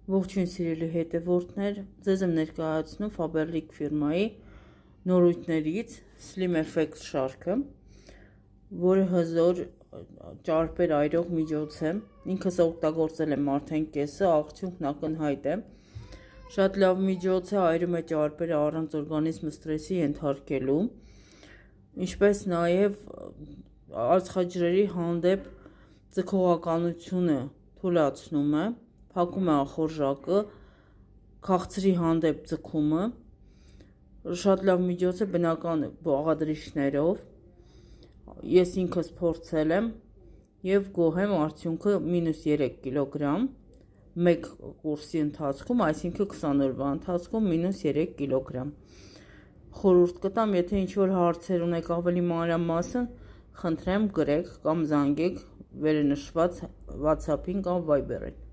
Ողջույն սիրելի հետևորդներ, ձեզ եմ ներկայացնում Faberlic ֆիրմայի նորույթներից Slim Effect շարքը, որը հզոր ճարպեր այրող միջոց է, ինքս օգտագործել եմ արդեն կեսը, արդյունքն ակնհայտ է, շատ լավ միջոց է, այրում է ճարպերը առանց օրգանիզմը ստրեսի ենթարկելու, ինչպես նաև ածխաջրերի հանդեպ ձգողականությունը թուլացնում է, փակում է ախորժակը, քաղցրի հանդեպ ձգումը, շատ լավ միջոց է բնական բաղադրիչներով, ես ինքս փորձել եմ և գոհ եմ արդյունքը -3 կիլոգրամ, մեկ կուրսի ընթացքում, այսինքն 20 օրվա ընթացքում -3 կիլոգրամ, խորհուրդ կտամ, եթե ինչ-որ հարցեր ունեք ավելի մանրամասն, խնդրեմ գրեք կամ զանգեք վերնշված WhatsApp-ին կամ Viber-ին։